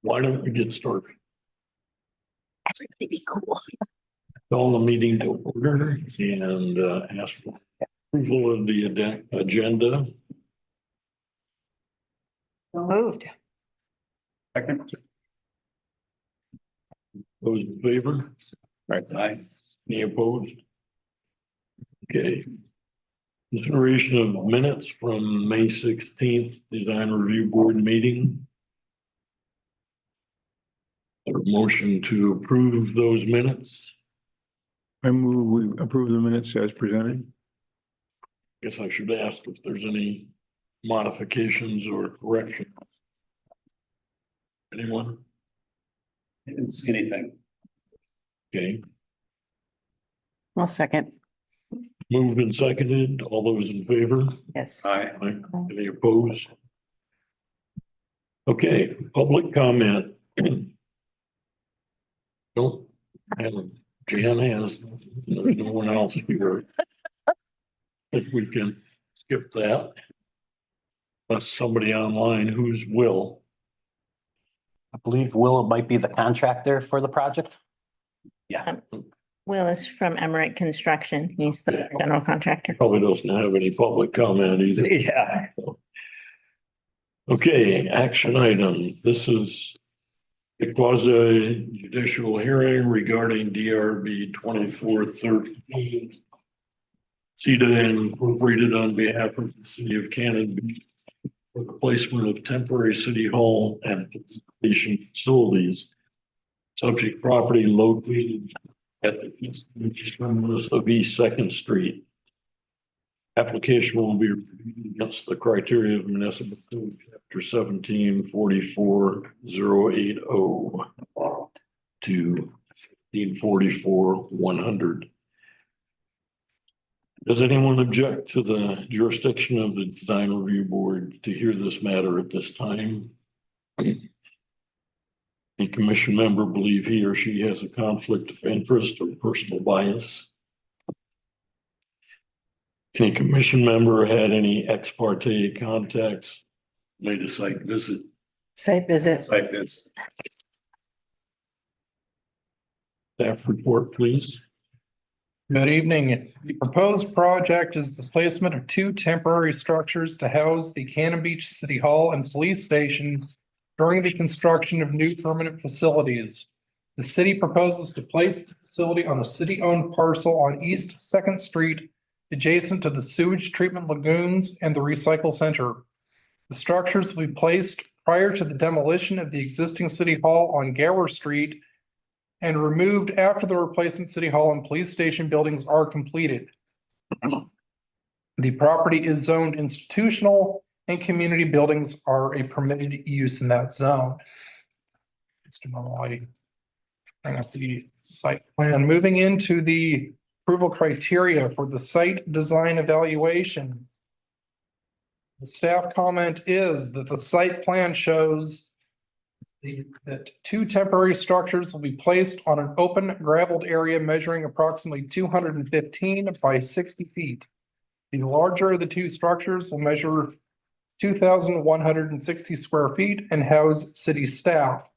Why don't we get started? Everybody be cool. Call the meeting to order and ask for approval of the agenda. Moved. Second. Those in favor? Right. Aye. Any opposed? Okay. Consideration of minutes from May 16th Design Review Board meeting. A motion to approve those minutes. I move we approve the minutes as presented. Guess I should ask if there's any modifications or corrections. Anyone? Didn't see anything. Okay, Well, second. moved and seconded. All those in favor? Yes. Aye. Aye. Any opposed? Okay, public comment. Don't have, Jan has, there's no one else here. If we can skip that. Unless somebody online who's Will. I believe Will might be the contractor for the project. Will is from Emmerich Construction. He's the general contractor. Probably doesn't have any public comment either. Yeah. Okay, action item. This is a quasi judicial hearing regarding DRB 2413. CEDA Incorporated on behalf of the city of Cannon Beach for the placement of temporary city hall and station facilities. Subject property located at the eastern terminus of East Second Street. Application will be reviewed against the criteria of municipal code chapter 1744-080 to 1544-100. Does anyone object to the jurisdiction of the design review board to hear this matter at this time? A commission member believe he or she has a conflict of interest or personal bias? Any commission member had any ex parte contacts, made a site visit? Site visit. Site visit. Staff report, please. Good evening. The proposed project is the placement of two temporary structures to house the Cannon Beach City Hall and Police Station during the construction of new permanent facilities. The city proposes to place the facility on a city-owned parcel on East Second Street, adjacent to the sewage treatment lagoons and the recycle center. The structures will be placed prior to the demolition of the existing city hall on Gower Street and removed after the replacement city hall and police station buildings are completed. The property is zoned institutional and community buildings are a permitted use in that zone. Just a moment while I bring up the site plan. Moving into the approval criteria for the site design evaluation. The staff comment is that the site plan shows that two temporary structures will be placed on an open gravelled area measuring approximately 215 by 60 feet. The larger of the two structures will measure 2,160 square feet and house city staff.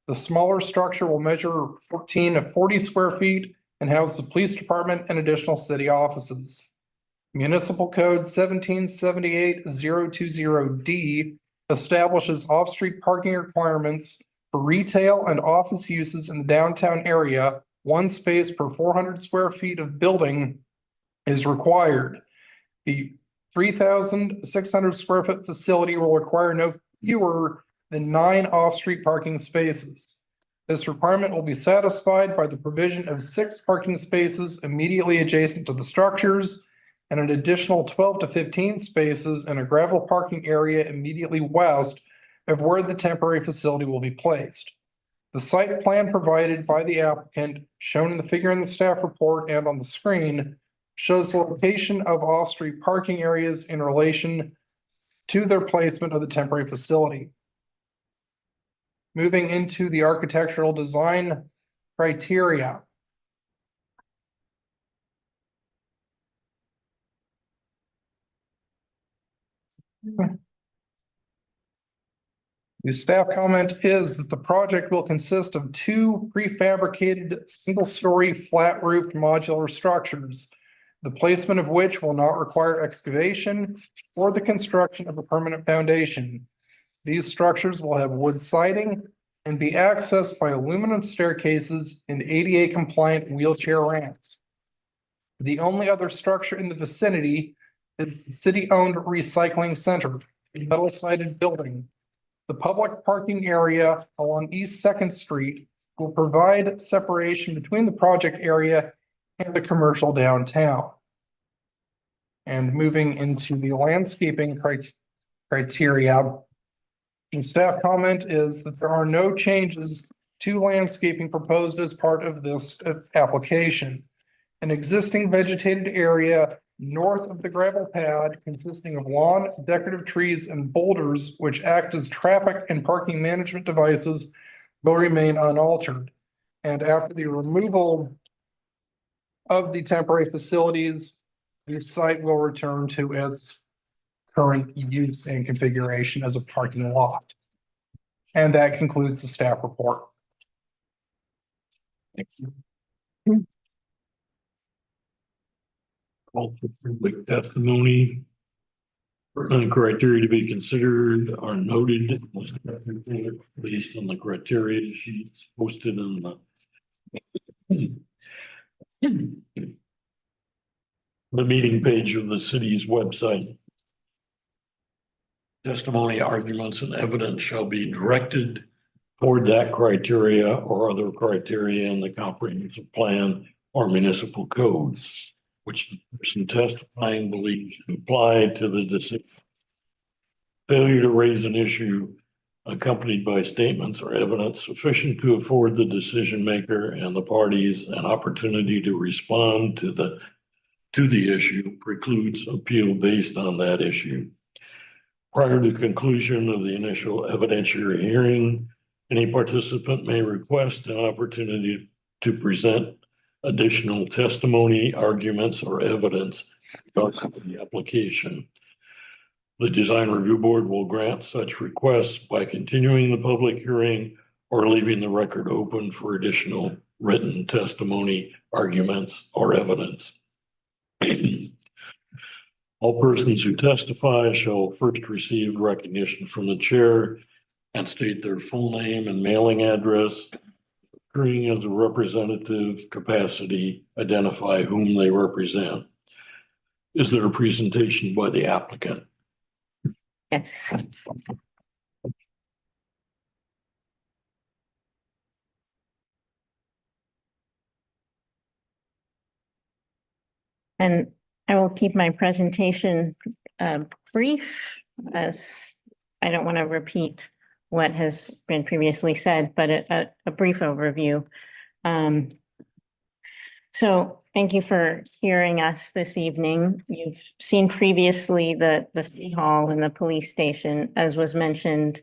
The smaller structure will measure 14 to 40 square feet and house the police department and additional city offices. Municipal Code 1778020D establishes off-street parking requirements for retail and office uses in the downtown area. One space per 400 square feet of building is required. The 3,600 square foot facility will require no fewer than 9 off-street parking spaces. This requirement will be satisfied by the provision of 6 parking spaces immediately adjacent to the structures and an additional 12 to 15 spaces in a gravel parking area immediately west of where the temporary facility will be placed. The site plan provided by the applicant, shown in the figure in the staff report and on the screen, shows the location of off-street parking areas in relation to their placement of the temporary facility. Moving into the architectural design criteria. The staff comment is that the project will consist of two prefabricated single-story flat-roofed modular structures, the placement of which will not require excavation or the construction of a permanent foundation. These structures will have wood siding and be accessed by aluminum staircases and ADA compliant wheelchair ramps. The only other structure in the vicinity is the city-owned recycling center, a metal-sided building. The public parking area along East Second Street will provide separation between the project area and the commercial downtown. And moving into the landscaping criteria. The staff comment is that there are no changes to landscaping proposed as part of this application. An existing vegetated area north of the gravel pad consisting of lawn, decorative trees, and boulders which act as traffic and parking management devices will remain unaltered. And after the removal of the temporary facilities, the site will return to its current use and configuration as a parking lot. And that concludes the staff report. Call for public testimony. Pertinent criteria to be considered are noted based on the criteria sheets posted in the meeting page of the city's website. Testimony, arguments, and evidence shall be directed toward that criteria or other criteria in the comprehensive plan or municipal codes, which the person testifying believes apply to the decision. Failure to raise an issue accompanied by statements or evidence sufficient to afford the decision maker and the parties an opportunity to respond to the issue precludes appeal based on that issue. Prior to conclusion of the initial evidentiary hearing, any participant may request an opportunity to present additional testimony, arguments, or evidence regarding the application. The Design Review Board will grant such requests by continuing the public hearing or leaving the record open for additional written testimony, arguments, or evidence. All persons who testify shall first receive recognition from the chair and state their full name and mailing address. Appearing as a representative capacity, identify whom they represent. Is there a presentation by the applicant? Yes. And I will keep my presentation brief, as I don't want to repeat what has been previously said, but a brief overview. So thank you for hearing us this evening. You've seen previously the City Hall and the police station, as was mentioned.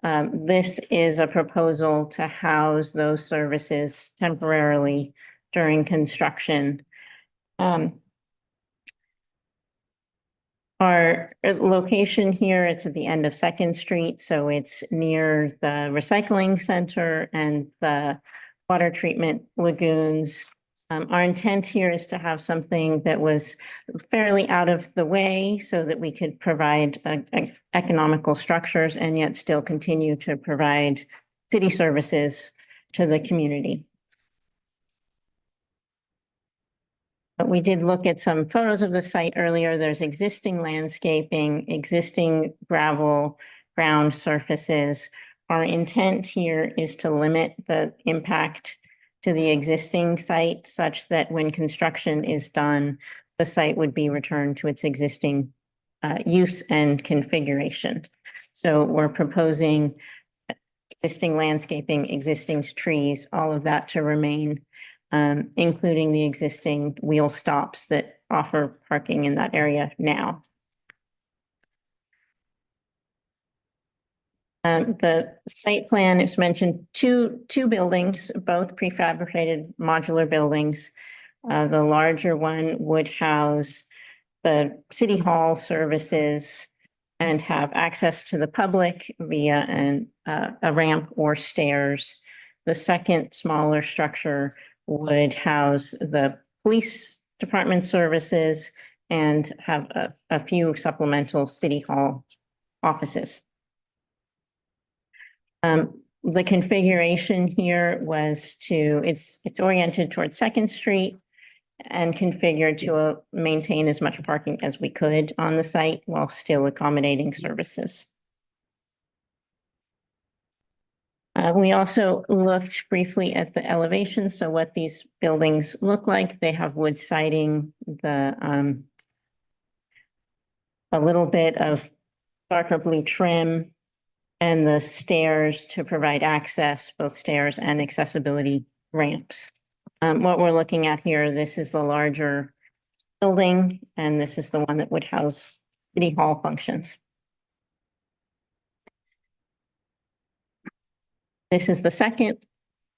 This is a proposal to house those services temporarily during construction. Our location here, it's at the end of Second Street, so it's near the recycling center and the water treatment lagoons. Our intent here is to have something that was fairly out of the way so that we could provide economical structures and yet still continue to provide city services to the community. We did look at some photos of the site earlier. There's existing landscaping, existing gravel ground surfaces. Our intent here is to limit the impact to the existing site such that when construction is done, the site would be returned to its existing use and configuration. So we're proposing existing landscaping, existing trees, all of that to remain, including the existing wheel stops that offer parking in that area now. The site plan is mentioned two buildings, both prefabricated modular buildings. The larger one would house the City Hall services and have access to the public via a ramp or stairs. The second smaller structure would house the police department services and have a few supplemental city hall offices. The configuration here was it's oriented towards Second Street and configured to maintain as much parking as we could on the site while still accommodating services. We also looked briefly at the elevation. So what these buildings look like, they have wood siding, a little bit of darker blue trim, and the stairs to provide access, both stairs and accessibility ramps. What we're looking at here, this is the larger building, and this is the one that would house city hall functions. This is the second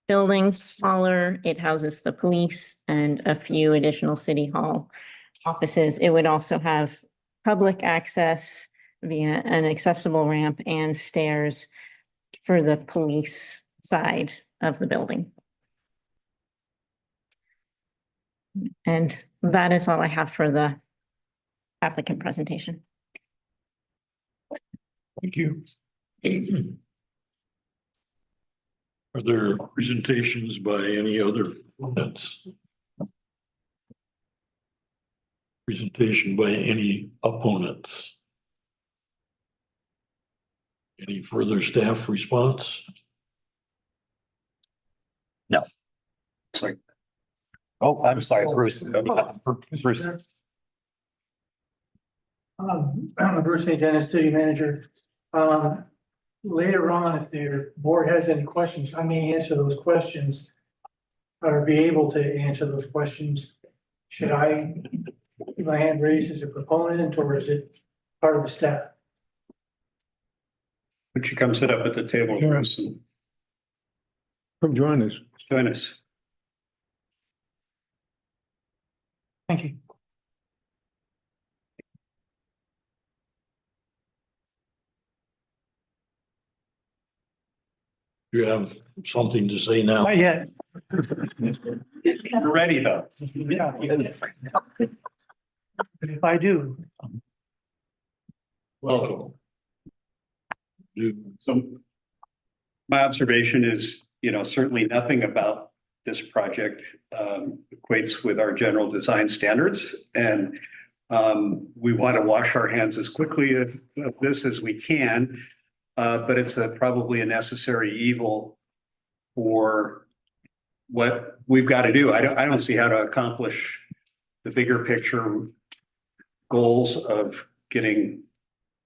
building, smaller. It houses the police and a few additional city hall offices. It would also have public access via an accessible ramp and stairs for the police side of the building. And that is all I have for the applicant presentation. Thank you. Are there presentations by any other opponents? Presentation by any opponents? Any further staff response? No. It's like, Oh, I'm sorry, Bruce. Bruce. I'm Bruce A. Dennis, city manager. Later on, if the board has any questions, I may answer those questions. Or be able to answer those questions. Should I keep my hand raised as a proponent, or is it part of the staff? would you come sit up at the table, Bruce, and Come join us. join us? Thank you. You have something to say now? Not yet. You're ready though. Yeah. If I do, Well. So my observation is, certainly nothing about this project equates with our general design standards. And we want to wash our hands as quickly of this as we can. But it's probably a necessary evil for what we've got to do. I don't see how to accomplish the bigger picture goals of getting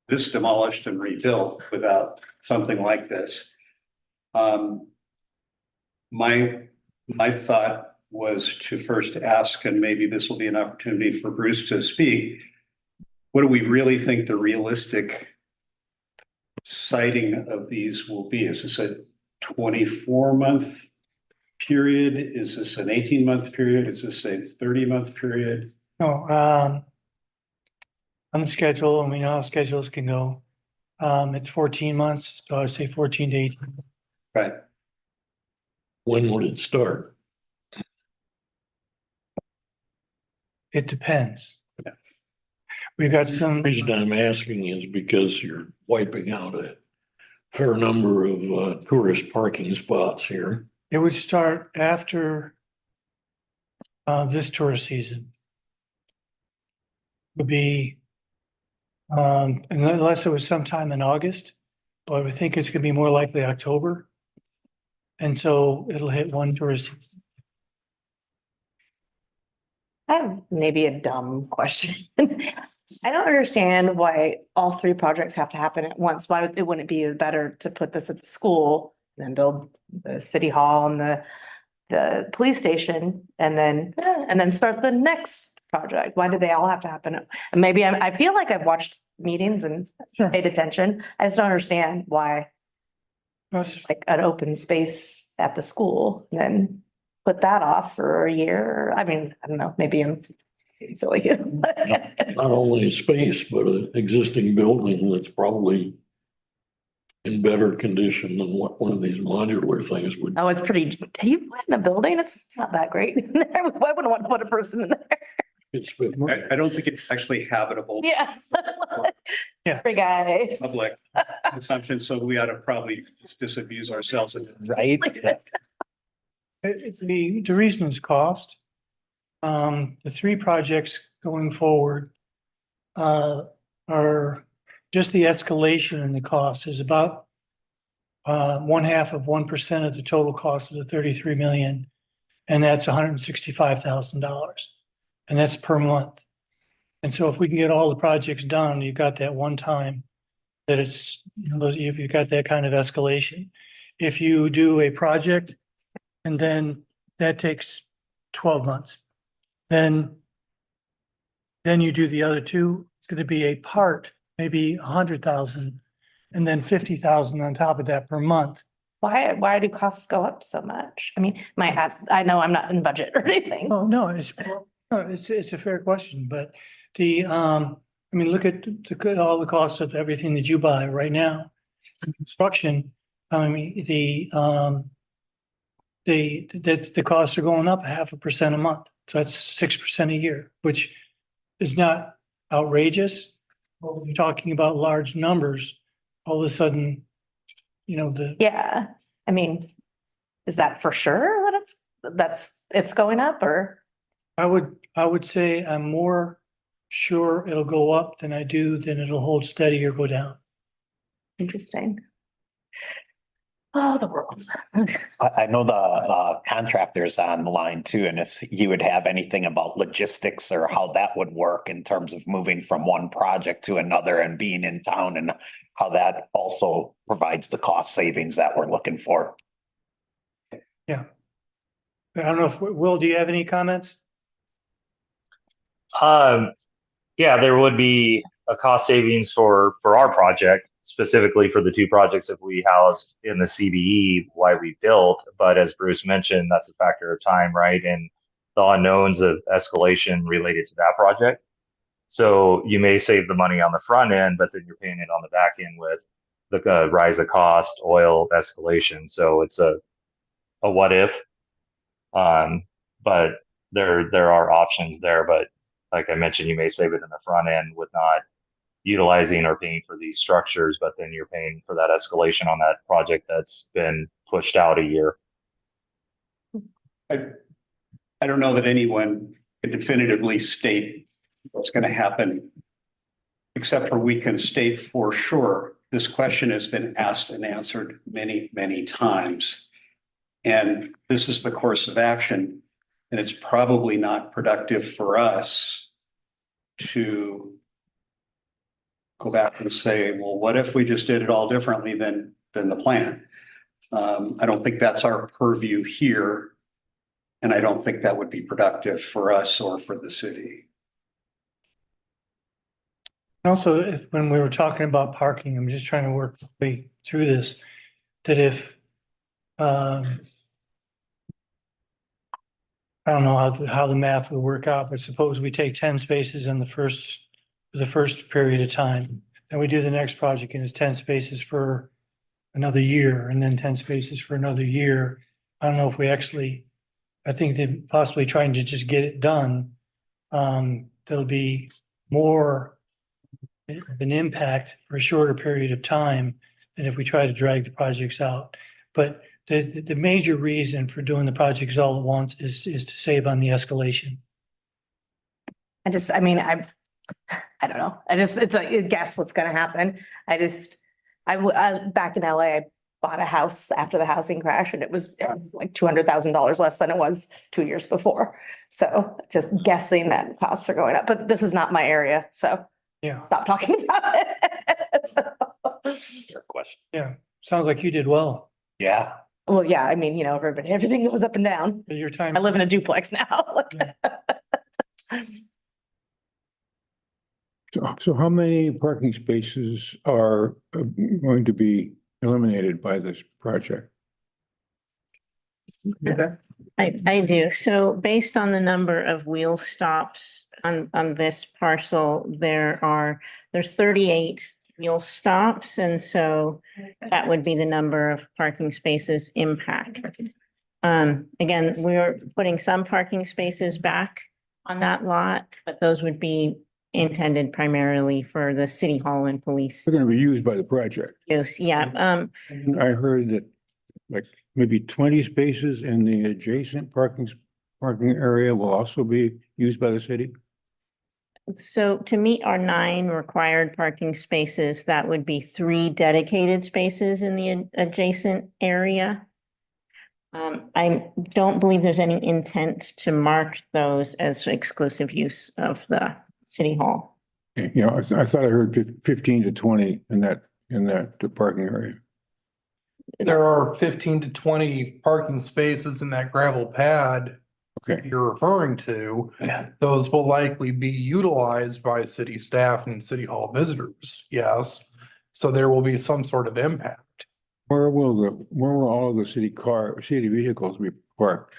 this demolished and rebuilt without something like this. My thought was to first ask, and maybe this will be an opportunity for Bruce to speak, what do we really think the realistic siting of these will be? Is this a 24-month period? Is this an 18-month period? Is this a 30-month period? no, on the schedule, and we know how schedules can go. It's 14 months, so I'd say 14 to 18. Right. When would it start? It depends. Yeah. We've got The some, reason I'm asking is because you're wiping out a fair number of tourist parking spots here. it would start after this tourist season. Would be, unless it was sometime in August, but I would think it's gonna be more likely October. And so it'll hit one tourist season. I have maybe a dumb question. I don't understand why all three projects have to happen at once. Why it wouldn't it be better to put this at the school, then build the city hall and the police station and then start the next project? Why do they all have to happen? And maybe I feel like I've watched meetings and Sure. paid attention. I just don't understand why No, it's just- like an open space at the school, then put that off for a year. I mean, I don't know, maybe I'm silly. Not only a space, but an existing building that's probably in better condition than what one of these modular things would. Oh, it's pretty, you went in a building, it's not that great in there. Why wouldn't want to put a person in there? It's I don't think it's actually habitable. Yeah. Yeah. Free guys. Public consumption, so we ought to probably disabuse ourselves of it. Right? The reason is cost. The three projects going forward are just the escalation in the cost is about 1/2 of 1% of the total cost of the 33 million. And that's $165,000. And that's per month. And so if we can get all the projects done, you've got that one time that it's, if you've got that kind of escalation. If you do a project and then that takes 12 months, then you do the other two, it's going to be a part, maybe 100,000 and then 50,000 on top of that per month. Why do costs go up so much? I mean, I know I'm not in budget or anything. Oh, no, it's a fair question, but look at all the costs of everything that you buy right now. Construction, the costs are going up 0.5% a month. So that's 6% a year, which is not outrageous. But when you're talking about large numbers, all of a sudden, Yeah, I mean, is that for sure that it's going up or? I would say I'm more sure it'll go up than it'll hold steady or go down. Interesting. Oh, the world. I know the contractor's on the line too, and if you would have anything about logistics or how that would work in terms of moving from one project to another and being in town and how that also provides the cost savings that we're looking for. Yeah. I don't know if, Will, do you have any comments? Yeah, there would be a cost savings for our project, specifically for the two projects that we housed in the CBE, why we built. But as Bruce mentioned, that's a factor of time, right? And the unknowns of escalation related to that project. So you may save the money on the front end, but then you're paying it on the back end with the rise of cost, oil escalation. So it's a what if. But there are options there. But like I mentioned, you may save it in the front end with not utilizing or paying for these structures, but then you're paying for that escalation on that project that's been pushed out a year. I don't know that anyone can definitively state what's going to happen, except for we can state for sure this question has been asked and answered many, many times. And this is the course of action. And it's probably not productive for us to go back and say, well, what if we just did it all differently than the plan? I don't think that's our purview here. And I don't think that would be productive for us or for the city. Also, when we were talking about parking, I'm just trying to work my way through this, that if, I don't know how the math will work out, but suppose we take 10 spaces in the first period of time, then we do the next project and it's 10 spaces for another year and then 10 spaces for another year. I don't know if I think that possibly trying to just get it done, there'll be more of an impact for a shorter period of time than if we try to drag the projects out. But the major reason for doing the projects all at once is to save on the escalation. I don't know. It's a guess what's gonna happen. Back in LA, I bought a house after the housing crash and it was like $200,000 less than it was 2 years before. So just guessing that costs are going up, but this is not my area. So Yeah, stop talking about it. Your question. yeah. Sounds like you did well. Yeah. Well, yeah, everything goes up and down. Your time. I live in a duplex now. So how many parking spaces are going to be eliminated by this project? I do. So based on the number of wheel stops on this parcel, there's 38 wheel stops. And so that would be the number of parking spaces impacted. Again, we're putting some parking spaces back on that lot, but those would be intended primarily for the city hall and police They're gonna be used by the project. use. Yeah, I heard that like maybe 20 spaces in the adjacent parking area will also be used by the city. so to meet our 9 required parking spaces, that would be 3 dedicated spaces in the adjacent area. I don't believe there's any intent to mark those as exclusive use of the city hall. You know, I thought I heard 15 to 20 in that parking area. There are 15 to 20 parking spaces in that gravel pad Okay, you're referring to. Yeah. Those will likely be utilized by city staff and city hall visitors, yes. So there will be some sort of impact. where will all of the city vehicles be parked?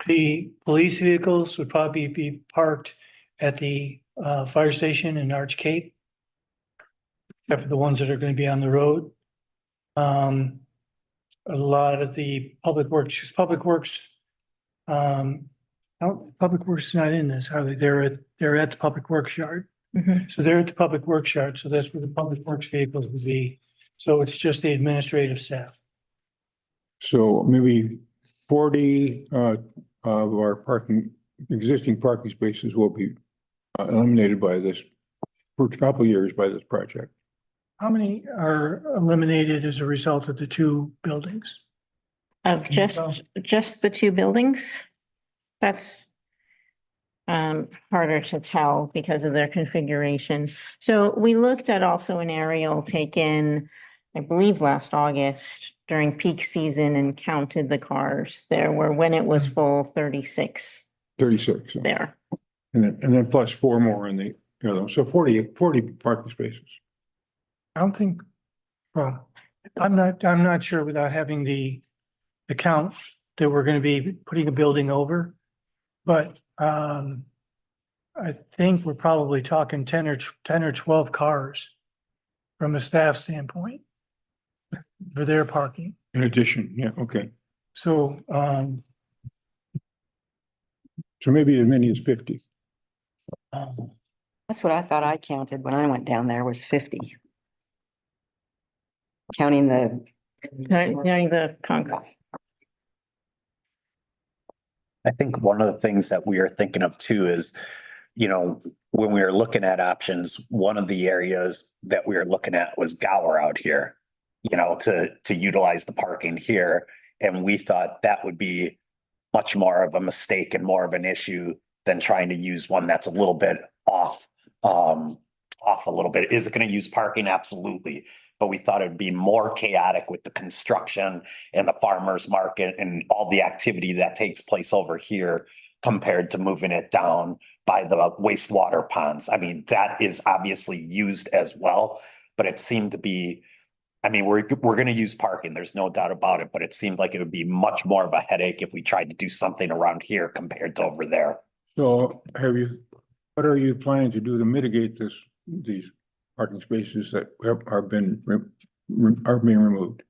The police vehicles would probably be parked at the fire station in Arch Cape. Except for the ones that are gonna be on the road. A lot of the public works, Public Works is not in this, are they? They're at the Public Works yard. Mhm. So they're at the Public Works yard, so that's where the Public Works vehicles would be. So it's just the administrative staff. So maybe 40 of our existing parking spaces will be eliminated by this, for a couple of years by this project. How many are eliminated as a result of the 2 buildings? Of just the 2 buildings? That's harder to tell because of their configuration. So we looked at also an aerial taken, I believe, last August during peak season and counted the cars. There were, when it was full, 36 36. there. And then plus 4 more in the, so 40 parking spaces. I don't think, well, I'm not sure without having the count that we're gonna be putting a building over. But I think we're probably talking 10 or 12 cars from a staff standpoint for their parking. In addition, yeah, okay. So So maybe as many as 50. That's what I thought I counted when I went down there was 50. Counting the. Counting the concrete. I think one of the things that we are thinking of too is, when we were looking at options, one of the areas that we were looking at was Gower out here, to utilize the parking here. And we thought that would be much more of a mistake and more of an issue than trying to use one that's a little bit off a little bit. Is it going to use parking? Absolutely. But we thought it'd be more chaotic with the construction and the farmer's market and all the activity that takes place over here compared to moving it down by the wastewater ponds. I mean, that is obviously used as well, but it seemed to be, we're going to use parking. There's no doubt about it, but it seemed like it would be much more of a headache if we tried to do something around here compared to over there. So what are you planning to do to mitigate these parking spaces that are being removed?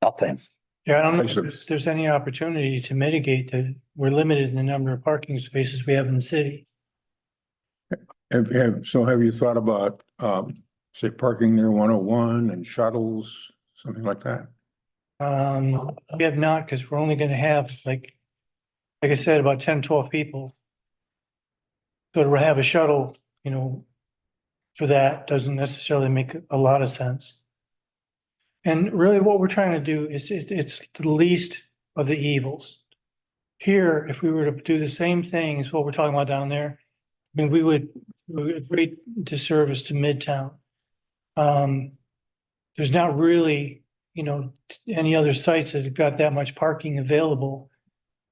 Nothing. yeah, I don't know if there's any opportunity to mitigate that. We're limited in the number of parking spaces we have in the city. Have you thought about, say, parking near 101 and shuttles, something like that? We have not, because we're only gonna have like I said, about 10, 12 people. So to have a shuttle, for that doesn't necessarily make a lot of sense. And really what we're trying to do is it's the least of the evils. Here, if we were to do the same thing as what we're talking about down there, we would great disservice to Midtown. There's not really, any other sites that have got that much parking available,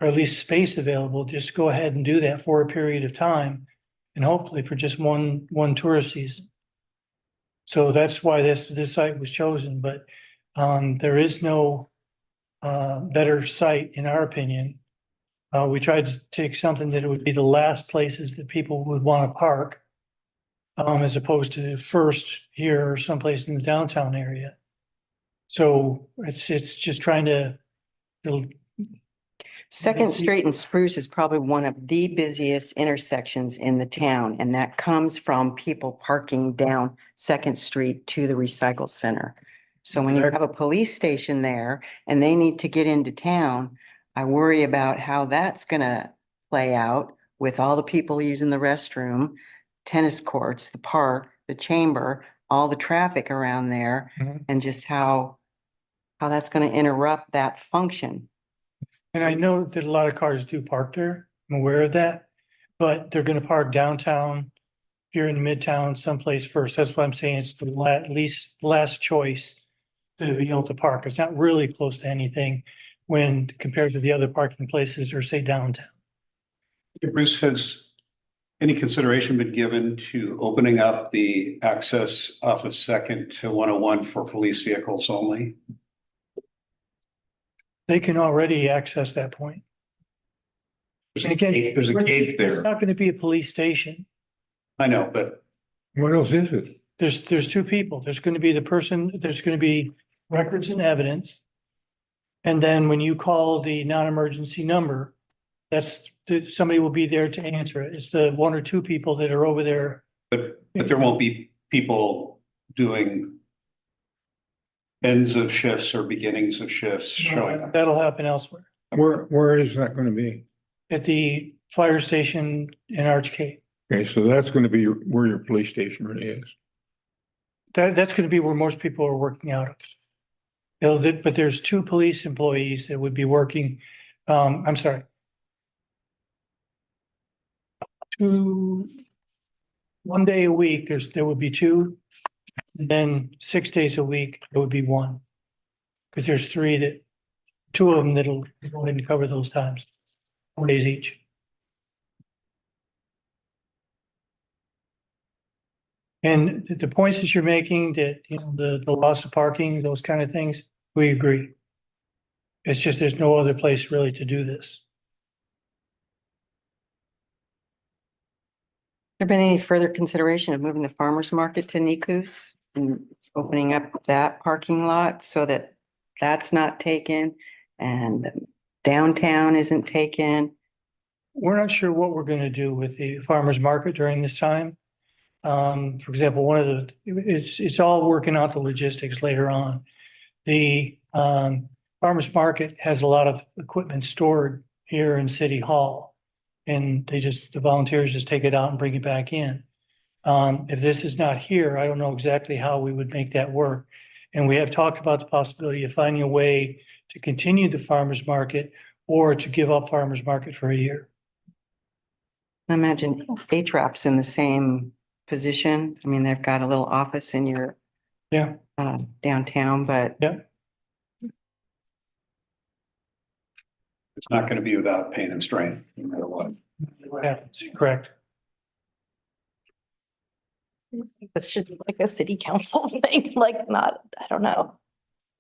or at least space available. Just go ahead and do that for a period of time, and hopefully for just one tourist season. So that's why this site was chosen. But There is no better site, in our opinion. We tried to take something that it would be the last places that people would want to park, as opposed to first here or someplace in the downtown area. So it's just trying to, Second Street and Spruce is probably one of the busiest intersections in the town, and that comes from people parking down Second Street to the recycle center. So when you have a police station there and they need to get into town, I worry about how that's gonna play out with all the people using the restroom, tennis courts, the park, the chamber, all the traffic around there, Mhm. and just how that's gonna interrupt that function. and I know that a lot of cars do park there. I'm aware of that. But they're gonna park downtown, here in Midtown, someplace first. That's why I'm saying it's the least, last choice to be able to park. It's not really close to anything when compared to the other parking places or say downtown. Bruce, has any consideration been given to opening up the access off of Second to 101 for police vehicles only? They can already access that point. And again, There's a gate It's there. not gonna be a police station. I know, but What else is it? There's two people. There's gonna be the person, there's gonna be records and evidence. And then when you call the non-emergency number, somebody will be there to answer it. It's the one or two people that are over there. but there won't be people doing ends of shifts or beginnings of shifts showing up. That'll happen elsewhere. Where is that gonna be? At the fire station in Arch Cape. Okay, so that's gonna be where your police station really is. That's gonna be where most people are working out of. But there's two police employees that would be working, I'm sorry. One day a week, there would be two, and then 6 days a week, it would be one. Because there's two of them that'll go ahead and cover those times, 4 days each. And the points that you're making that, the loss of parking, those kind of things, we agree. It's just there's no other place really to do this. There been any further consideration of moving the farmer's market to Nikus and opening up that parking lot so that that's not taken and downtown isn't taken? We're not sure what we're gonna do with the farmer's market during this time. For example, it's all working out the logistics later on. The farmer's market has a lot of equipment stored here in City Hall. And the volunteers just take it out and bring it back in. If this is not here, I don't know exactly how we would make that work. And we have talked about the possibility of finding a way to continue the farmer's market or to give up farmer's market for a year. I imagine A-Trap's in the same position. I mean, they've got a little office in your Yeah, downtown, but yeah. It's not going to be without pain and strain, no matter what. What happens, correct. This should be like a city council thing, like not, I don't know.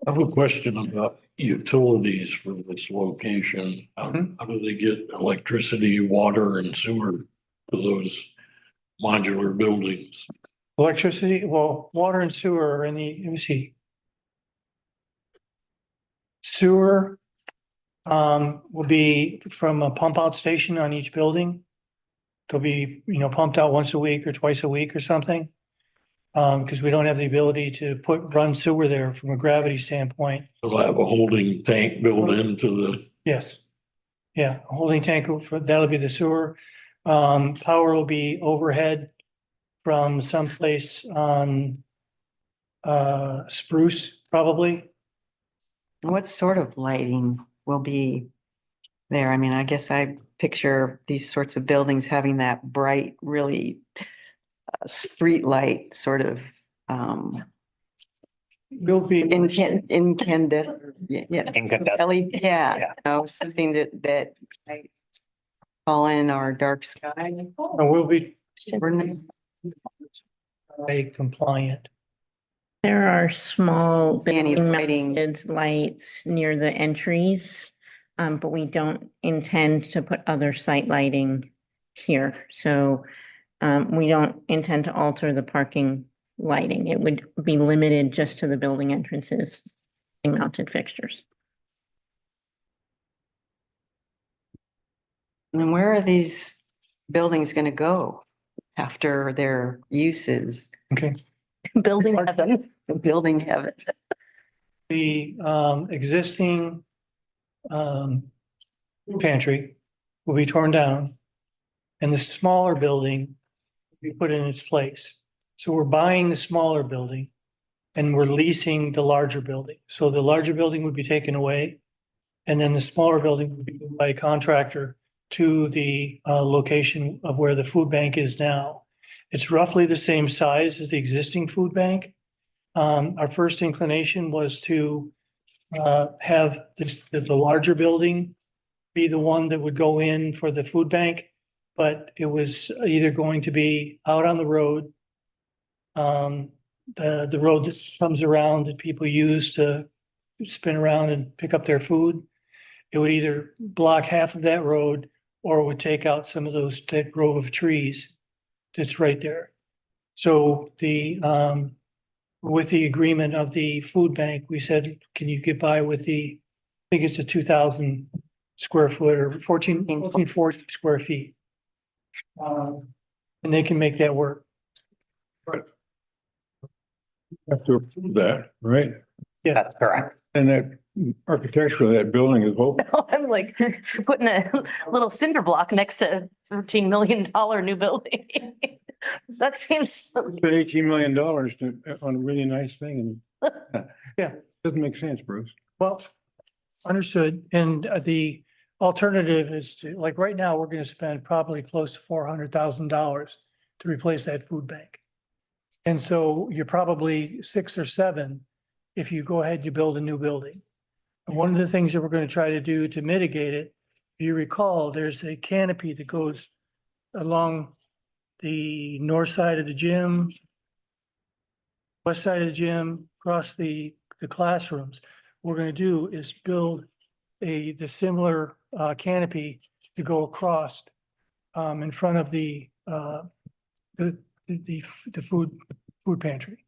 I have a question about utilities for this location. How do they get electricity, water and sewer to those modular buildings? Electricity, well, water and sewer are let me see. Sewer will be from a pump out station on each building. They'll be, pumped out once a week or twice a week or something. Because we don't have the ability to run sewer there from a gravity standpoint. They'll have a holding tank built into the, Yes. Yeah, a holding tank that'll be the sewer. Power will be overhead from someplace on Spruce, probably. what sort of lighting will be there? I mean, I guess I picture these sorts of buildings having that bright, really street light sort of Will be. incandescent. Yeah. Incandescent. LED, something that might call in our dark sky. And we'll be We're not- compliant. There are small See any building lighting? mounted lights near the entries, but we don't intend to put other site lighting here. So we don't intend to alter the parking lighting. It would be limited just to the building entrances and mounted fixtures. And then where are these buildings gonna go after their uses? Okay. Building heaven. Building heaven. The existing food pantry will be torn down and the smaller building will be put in its place. So we're buying the smaller building and we're leasing the larger building. So the larger building would be taken away. And then the smaller building would be moved by a contractor to the location of where the food bank is now. It's roughly the same size as the existing food bank. Our first inclination was to have the larger building be the one that would go in for the food bank, but it was either going to be out on the road, the road that comes around that people use to spin around and pick up their food. It would either block half of that road or it would take out some of that grove of trees that's right there. So with the agreement of the food bank, we said, can you get by with I think it's a 2,000 square foot or 1440 square feet. And they can make that work. Have to approve that, right? That's correct. And that architecturally, that building is open. I'm like putting a little cinder block next to $13 million new building. That seems, Spent $18 million on a really nice thing and Yeah. doesn't make sense, Bruce. Well, understood. And the alternative is to, like, right now, we're gonna spend probably close to $400,000 to replace that food bank. And so you're probably 6 or 7 if you go ahead and you build a new building. And one of the things that we're gonna try to do to mitigate it, if you recall, there's a canopy that goes along the north side of the gym, west side of the gym, across the classrooms. What we're gonna do is build the similar canopy to go across in front of the food pantry.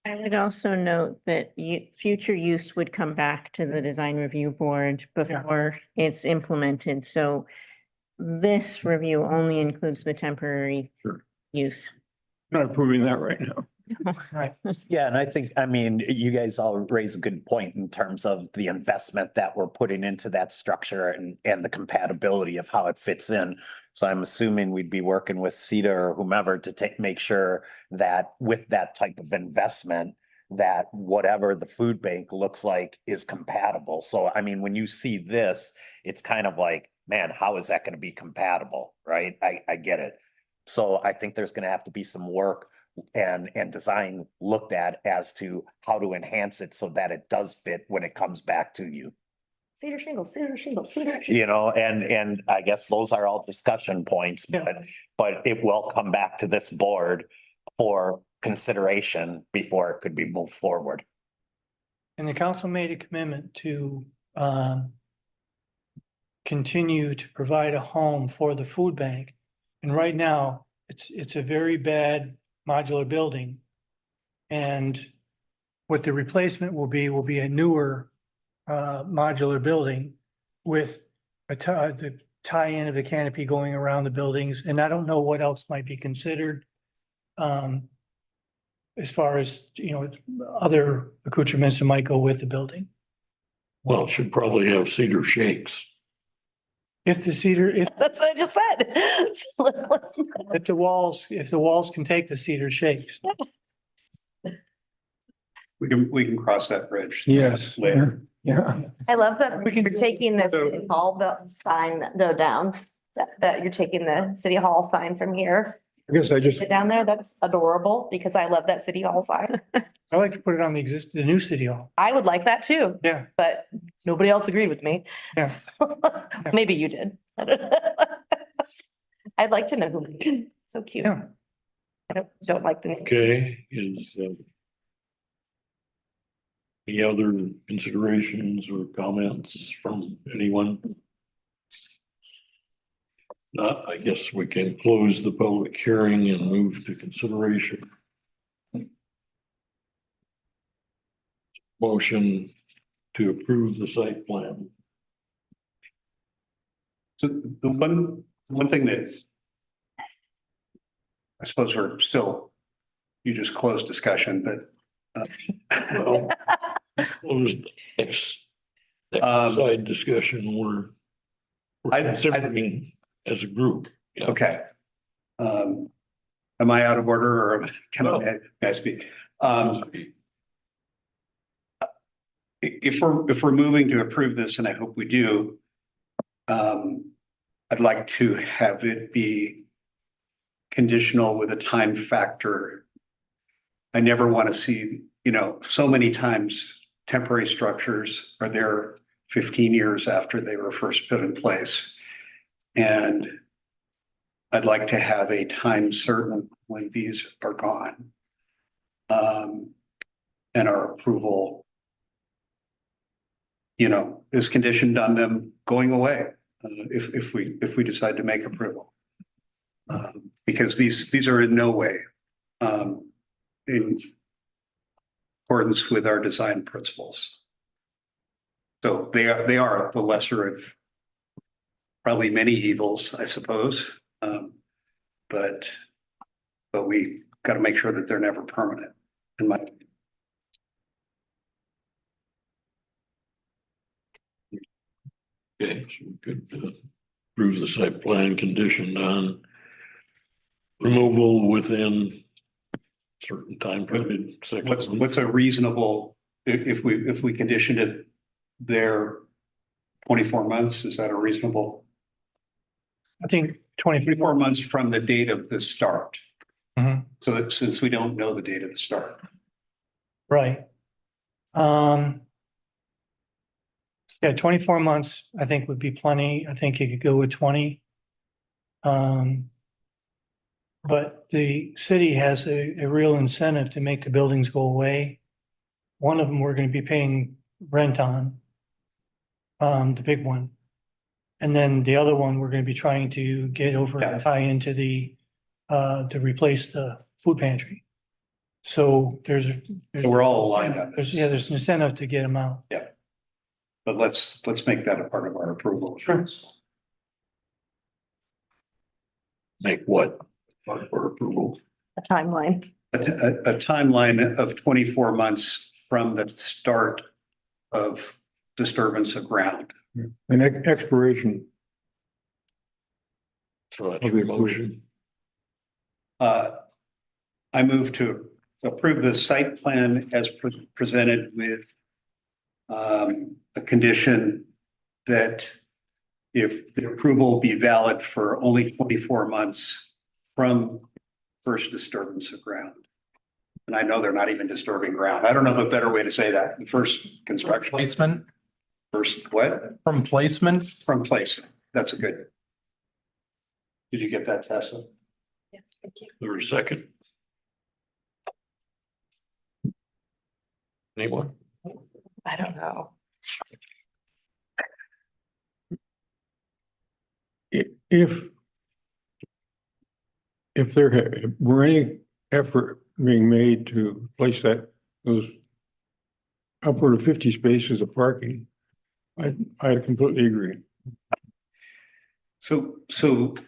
I would also note that future use would come back to the design review board before it's implemented. So this review only includes the temporary Sure. use. Not approving that right now. Right. Yeah, and I think, I mean, you guys all raise a good point in terms of the investment that we're putting into that structure and the compatibility of how it fits in. So I'm assuming we'd be working with CETA or whomever to make sure that with that type of investment, that whatever the food bank looks like is compatible. So, I mean, when you see this, it's kind of like, man, how is that going to be compatible, right? I get it. So I think there's going to have to be some work and design looked at as to how to enhance it so that it does fit when it comes back to you. cedar shingles, cedar shingles, cedar shingles. You know, and I guess those are all discussion points, but it will come back to this board for consideration before it could be moved forward. And the council made a commitment to continue to provide a home for the food bank. And right now, it's a very bad modular building. And what the replacement will be a newer modular building with the tie-in of the canopy going around the buildings. And I don't know what else might be considered as far as, other accoutrements that might go with the building. Well, it should probably have cedar shakes. If the cedar, That's what I just said. if the walls can take the cedar shakes. We can cross that bridge. Yes. Later. Yeah. I love that We can you're do- taking the city hall sign though down, that you're taking the city hall sign from here I guess I just, down there. That's adorable because I love that city hall sign. I like to put it on the new city hall. I would like that too, Yeah, but nobody else agreed with me. Yeah. Maybe you did. I'd like to know who, so cute. yeah. I don't like the name. Okay, Any other considerations or comments from anyone? Not, I guess we can close the public hearing and move to consideration. Motion to approve the site plan. So the one thing that I suppose we're still, you just closed discussion, but Well, closed side discussion, we're considering as a group. Yeah. okay. Am I out of order or can I speak? If we're moving to approve this, and I hope we do, I'd like to have it be conditional with a time factor. I never want to see, so many times temporary structures are there 15 years after they were first put in place. And I'd like to have a time certain when these are gone. And our approval, is conditioned on them going away, if we decide to make approval. Because these are in no way in accordance with our design principles. So they are the lesser of probably many evils, I suppose. But we got to make sure that they're never permanent, in my opinion. Okay, so we could approve the site plan conditioned on removal within certain time period. What's a reasonable, if we conditioned it there 24 months, is that a reasonable? I think 24 months from the date of the start. Mhm. So that since we don't know the date of the start. Right. Yeah, 24 months, I think would be plenty. I think you could go with 20. But the city has a real incentive to make the buildings go away. One of them we're going to be paying rent on, the big one. And then the other one, we're going to be trying to get over and tie into to replace the food pantry. So So we're all aligned on this. there's an incentive to get them out. But let's make that a part of our approval. Sure. Make what part of our approval? A timeline. A timeline of 24 months from the start of disturbance of ground. An expiration. So that's your motion. I move to approve the site plan as presented with a condition that if the approval be valid for only 24 months from first disturbance of ground. And I know they're not even disturbing ground. I don't know the better way to say that. The first construction. Placement, First what? from placement. From placement. That's a good. Did you get that, Tessa? Yes, thank you. There's a second. Anyone? I don't know. If there were any effort being made to place those upward of 50 spaces of parking, I completely agree. So the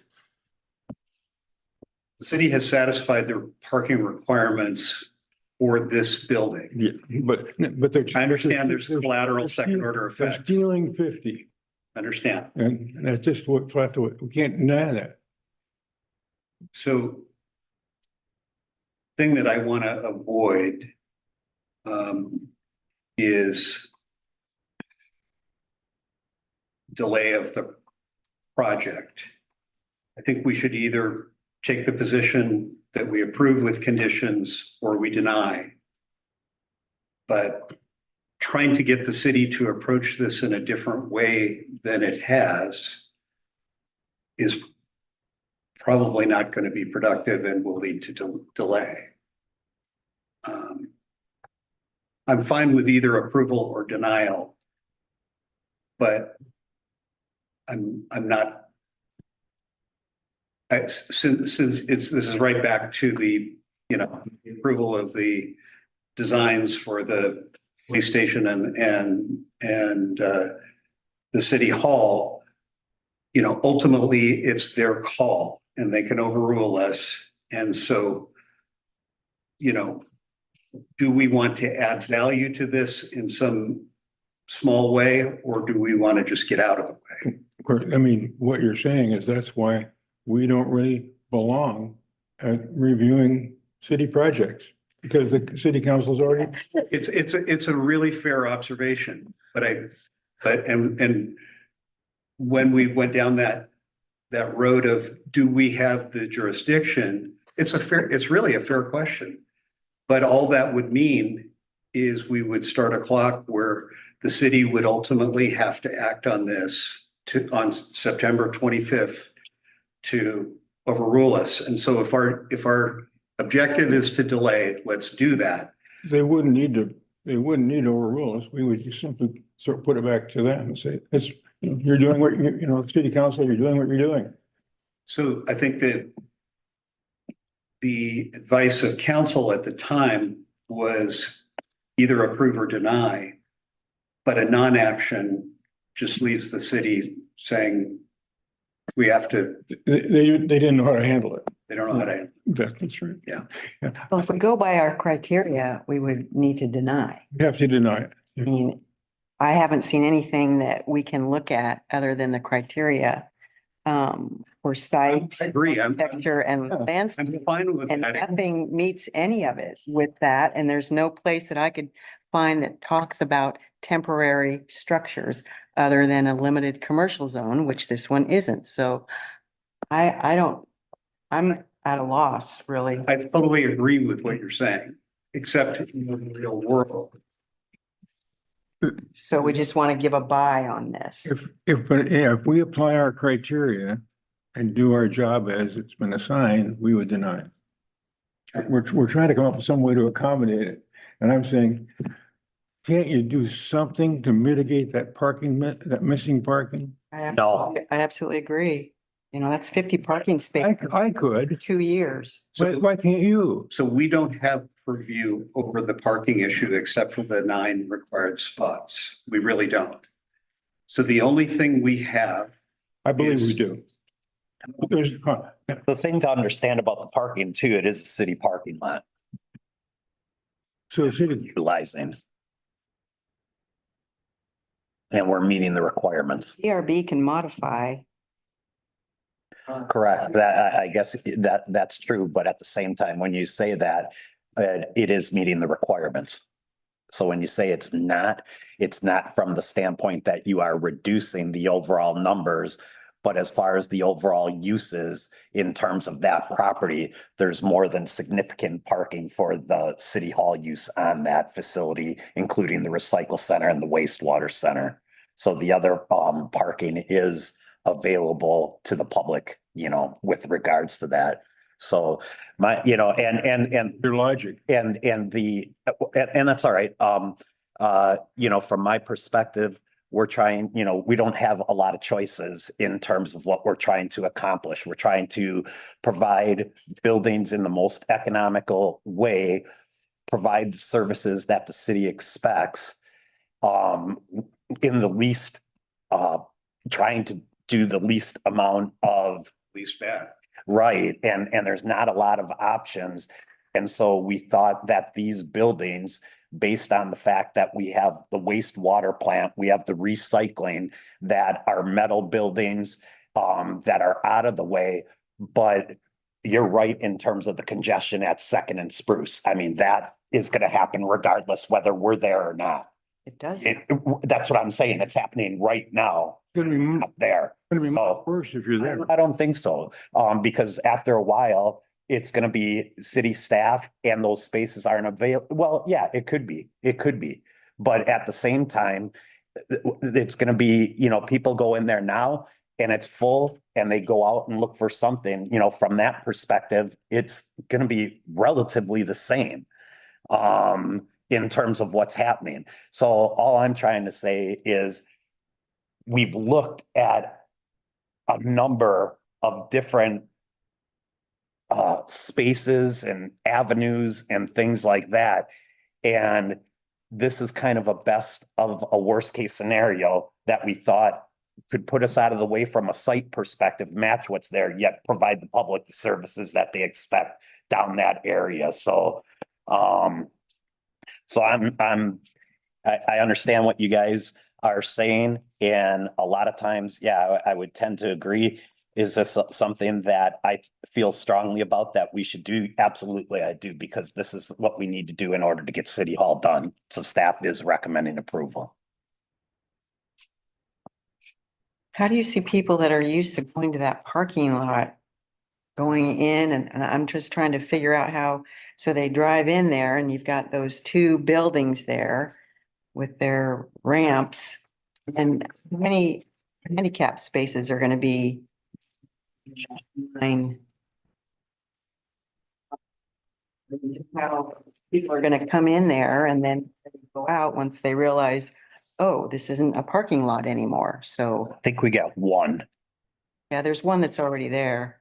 city has satisfied their parking requirements for this building. Yeah, but they're. I understand there's collateral they're second order They're effect. stealing 50, Understand. and that's just what, we can't deny that. So thing that I want to avoid is delay of the project. I think we should either take the position that we approve with conditions or we deny. But trying to get the city to approach this in a different way than it has is probably not going to be productive and will lead to delay. I'm fine with either approval or denial. But I'm not. Since this is right back to the, the approval of the designs for the police station and the city hall, ultimately it's their call and they can overrule us. And so, do we want to add value to this in some small way, or do we want to just get out of the way? Of course, I mean, what you're saying is that's why we don't really belong at reviewing city projects, because the city council's already. It's a really fair observation, but when we went down that road of, do we have the jurisdiction? It's really a fair question. But all that would mean is we would start a clock where the city would ultimately have to act on this on September 25th to overrule us. And so if our objective is to delay, let's do that. They wouldn't need to overrule us. We would just simply sort of put it back to them and say, you're doing what, city council, you're doing what you're doing. So I think that the advice of council at the time was either approve or deny, but a non-action just leaves the city saying we have to. They didn't know how to handle it. They don't know how to. That's right. Yeah. Well, if we go by our criteria, we would need to deny. You have to deny it. I mean, I haven't seen anything that we can look at other than the criteria for site, I agree. architecture and landscape. I'm fine with And that. nothing meets any of it with that. And there's no place that I could find that talks about temporary structures other than a limited commercial zone, which this one isn't. So I'm at a loss, really. I totally agree with what you're saying, except in the real world. So we just want to give a buy on this. If we apply our criteria and do our job as it's been assigned, we would deny it. We're trying to come up with some way to accommodate it. And I'm saying, can't you do something to mitigate that that missing parking? No. I absolutely agree. That's 50 parking spaces I could, in 2 years. but why can't you? So we don't have purview over the parking issue except for the 9 required spots. We really don't. So the only thing we have. I believe we do. There's, The thing to understand about the parking too, it is a city parking lot so the city, utilizing. And we're meeting the requirements. DRB can modify. Correct. That, I guess that's true, but at the same time, when you say that, it is meeting the requirements. So when you say it's not from the standpoint that you are reducing the overall numbers, but as far as the overall uses in terms of that property, there's more than significant parking for the city hall use on that facility, including the recycle center and the wastewater center. So the other parking is available to the public, with regards to that. So and your logic. and that's all right. From my perspective, we're trying, we don't have a lot of choices in terms of what we're trying to accomplish. We're trying to provide buildings in the most economical way, provide services that the city expects, in the least, trying to do the least amount of Least bad. right. And there's not a lot of options. And so we thought that these buildings, based on the fact that we have the wastewater plant, we have the recycling, that are metal buildings, that are out of the way. But you're right in terms of the congestion at Second and Spruce. I mean, that is going to happen regardless whether we're there or not. It does. That's what I'm saying. It's happening right now It's gonna be, up there. gonna be So- much worse if you're there. I don't think so, because after a while, it's gonna be city staff and those spaces aren't available. Well, yeah, it could be. But at the same time, it's gonna be, people go in there now and it's full and they go out and look for something, from that perspective, it's gonna be relatively the same. in terms of what's happening. So all I'm trying to say is we've looked at a number of different spaces and avenues and things like that. And this is kind of a best of a worst case scenario that we thought could put us out of the way from a site perspective, match what's there, yet provide the public the services that they expect down that area. So, I understand what you guys are saying, and a lot of times, yeah, I would tend to agree. Is this something that I feel strongly about that we should do? Absolutely, I do, because this is what we need to do in order to get City Hall done. So staff is recommending approval. How do you see people that are used to going to that parking lot going in? And I'm just trying to figure out how, so they drive in there and you've got those two buildings there with their ramps, and how many handicap spaces are going to be? 9. How people are going to come in there and then go out once they realize, oh, this isn't a parking lot anymore. So I think we got one. yeah, there's one that's already there.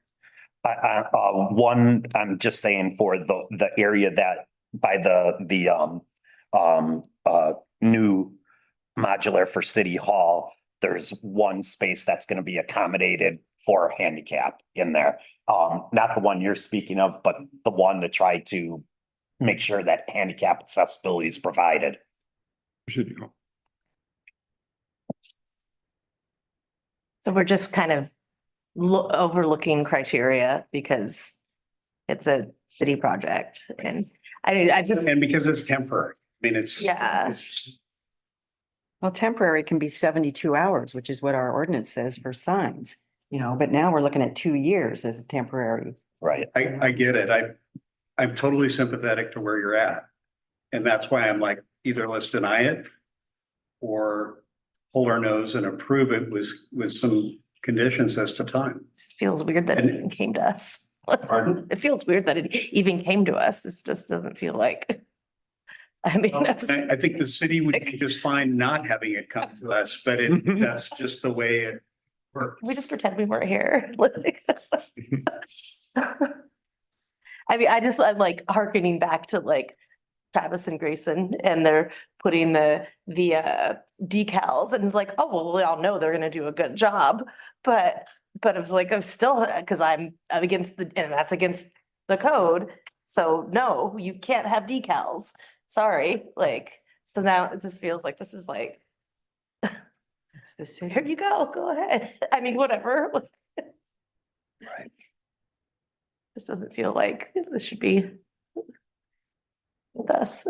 One, I'm just saying for the area that by the new modular for City Hall, there's one space that's going to be accommodated for handicap in there. Not the one you're speaking of, but the one to try to make sure that handicap accessibility is provided. City Hall. So we're just kind of overlooking criteria because it's a city project, and I just, And because it's temporary, I mean, Yeah. it's- Well, temporary can be 72 hours, which is what our ordinance says for signs, but now we're looking at 2 years as a temporary. Right. I get it. I'm totally sympathetic to where you're at. And that's why I'm like, either let's deny it or hold our nose and approve it with some conditions as to time. it feels weird that it even came to us. Pardon? It feels weird that it even came to us. This just doesn't feel like. I mean, I think the city would be just fine not having it come to us, but that's just the way it works. we just pretend we weren't here. I mean, I'm like hearkening back to like Travis and Grayson, and they're putting the decals, and it's like, oh, well, we all know they're gonna do a good job. But it was like, I'm still, because I'm against and that's against the code. So no, you can't have decals. Sorry, so now it just feels like this is like, It's the city. here you go ahead. I mean, whatever. Right. This doesn't feel like this should be with us.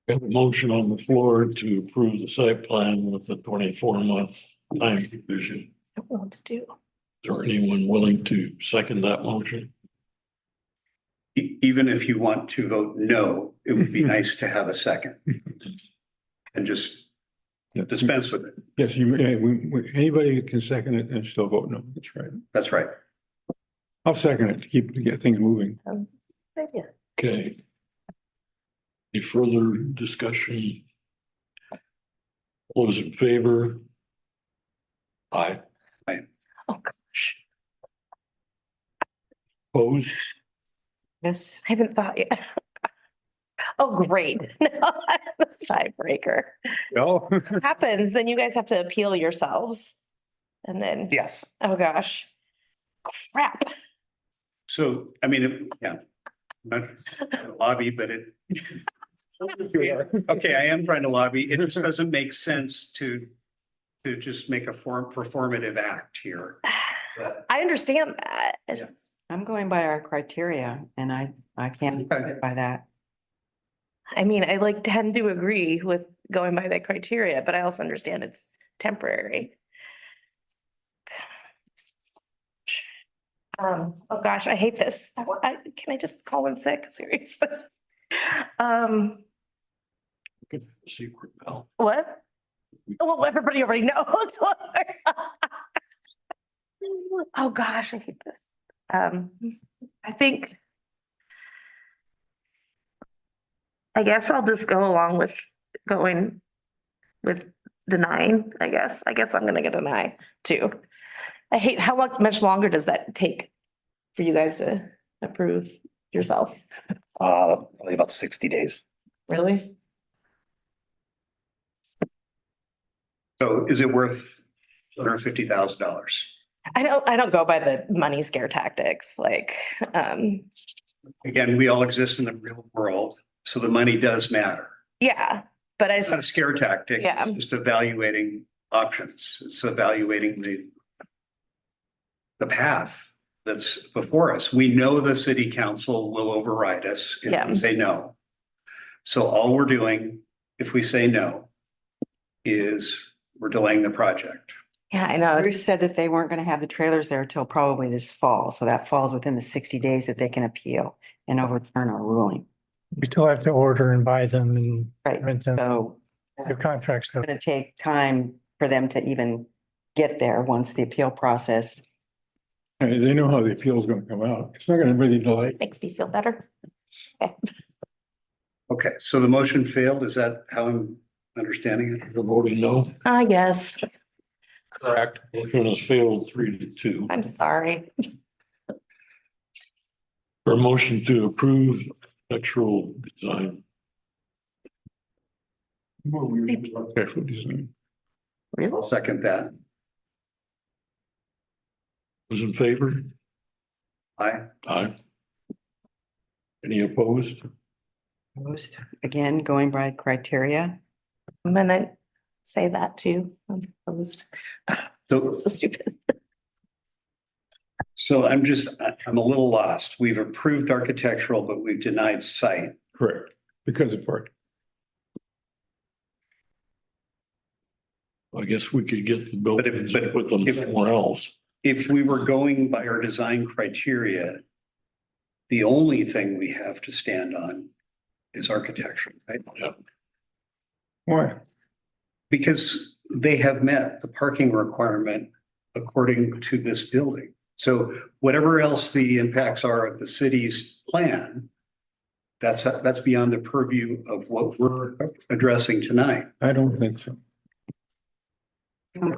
We have a motion on the floor to approve the site plan with the 24-month time division. I don't know what to do. Is there anyone willing to second that motion? Even if you want to vote no, it would be nice to have a second. And just dispense with it. Yes, anybody can second it and still vote no. That's right. That's right. I'll second it to get things moving. Idea. Okay. Any further discussion? All those in favor? Aye. Oh, gosh. Opposed? Yes. I haven't thought yet. Oh, great. No, tiebreaker. Well, Happens, then you guys have to appeal yourselves. And then, Yes. oh, gosh. Crap. So, I mean, yeah, not a lobby, but it. Okay, I am trying to lobby. It just doesn't make sense to just make a performative act here. But I understand that. It's- I'm going by our criteria and I can't Okay. get by that. I mean, I tend to agree with going by that criteria, but I also understand it's temporary. Oh gosh, I hate this. Can I just call in sick? Seriously? Secret bell. What? Well, everybody already knows. Oh, gosh, I hate this. I think. I guess I'll just go along with going with denying, I guess. I guess I'm gonna get deny too. I hate, how much longer does that take for you guys to approve yourselves? Probably about 60 days. Really? So is it worth $250,000? I don't go by the money scare tactics, like, Again, we all exist in the real world, so the money does matter. yeah, but I It's not a scare tactic. Yeah. It's just evaluating options. It's evaluating the path that's before us. We know the city council will override us if Yeah. we say no. So all we're doing, if we say no, is we're delaying the project. yeah, I know. Bruce said that they weren't going to have the trailers there till probably this fall. So that falls within the 60 days that they can appeal and overturn our ruling. We still have to order and buy them and Right. rent them. So Your contract's it's going to take time for them to even get there once the appeal process. They know how the appeal is gonna come out. It's not gonna really delay. Makes me feel better. Okay. Okay, so the motion failed. Is that how I'm understanding it? You're voting no. I guess. Correct. Motion has failed 3-2. I'm sorry. For a motion to approve architectural design. Architectural design. I'll second that. Those in favor? Aye. Aye. Any opposed? Opposed. Again, going by criteria. I'm gonna say that too. I'm opposed. So, So stupid. so I'm a little lost. We've approved architectural, but we've denied site. Correct, because of part. I guess we could get the But if- buildings but and put them if- somewhere else. If we were going by our design criteria, the only thing we have to stand on is architecture, right? Why? Because they have met the parking requirement according to this building. So whatever else the impacts are of the city's plan, that's beyond the purview of what we're addressing tonight. I don't think so.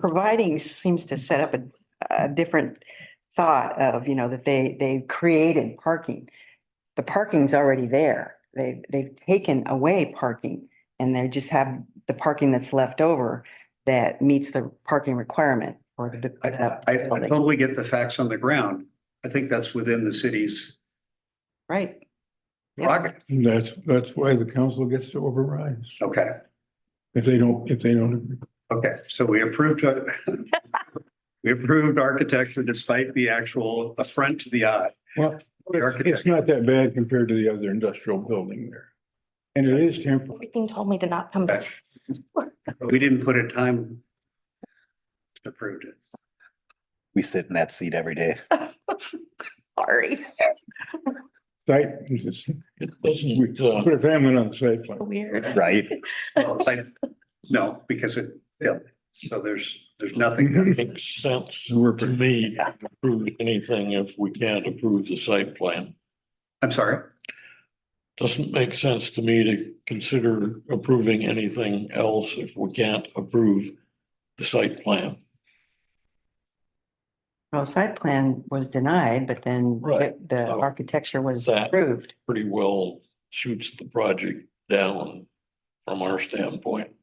Providing seems to set up a different thought of, that they created parking. The parking's already there. They've taken away parking and they just have the parking that's left over that meets the parking requirement for the. I totally get the facts on the ground. I think that's within the city's Right. Yep. prerogative. That's why the council gets to override. Okay, If they don't agree. okay, so we approved architecture despite the actual affront to the eye. Well, The it's architect- not that bad compared to the other industrial building there. And it is temporary. Everything told me to not come back. But we didn't put a time to approve it. We sit in that seat every day. Sorry. Site, just It doesn't, put a family on the site So plan. weird. Right? Well, no, because it failed. So there's nothing. makes sense to me to approve anything if we can't approve the site plan. I'm sorry. Doesn't make sense to me to consider approving anything else if we can't approve the site plan. Well, site plan was denied, but then Right. the architecture was That- approved. Pretty well shoots the project down from our standpoint.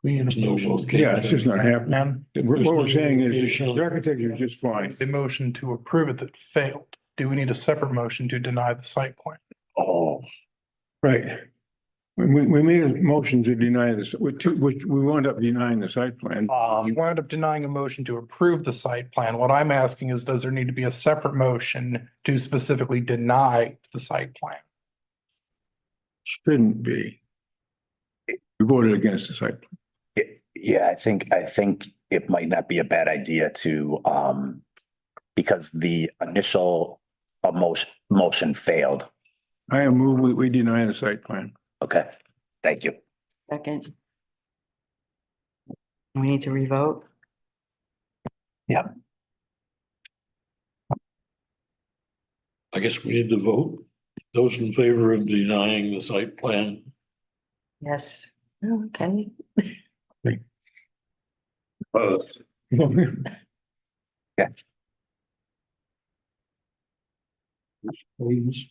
There's no location. Yeah, it's just not happening. What we're saying is Location. the architecture is just fine. The motion to approve it that failed. Do we need a separate motion to deny the site plan? Oh, Right. We made a motion to deny this, which we wound up denying the site plan. You wound up denying a motion to approve the site plan. What I'm asking is, does there need to be a separate motion to specifically deny the site plan? Shouldn't be. We voted against the site plan. yeah, I think it might not be a bad idea to, because the initial motion failed. I am moved, we deny the site plan. Okay, thank you. Second. We need to revote. I guess we need to vote. Those in favor of denying the site plan, Yes. Okay. Opposed? please.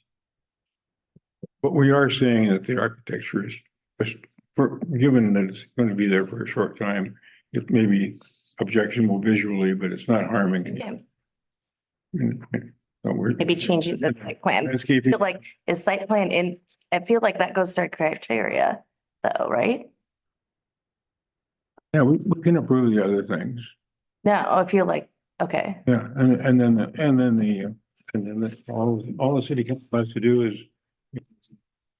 But we are saying that the architecture is, just for, given that it's going to be there for a short time, it may be objectionable visually, but it's not harming. Yeah. So we're- Maybe changing the site plan. I Landscaping. feel like is site plan in, I feel like that goes to criteria though, right? Yeah, we can approve the other things. No, I feel like, okay, Yeah, and then all the city council has to do is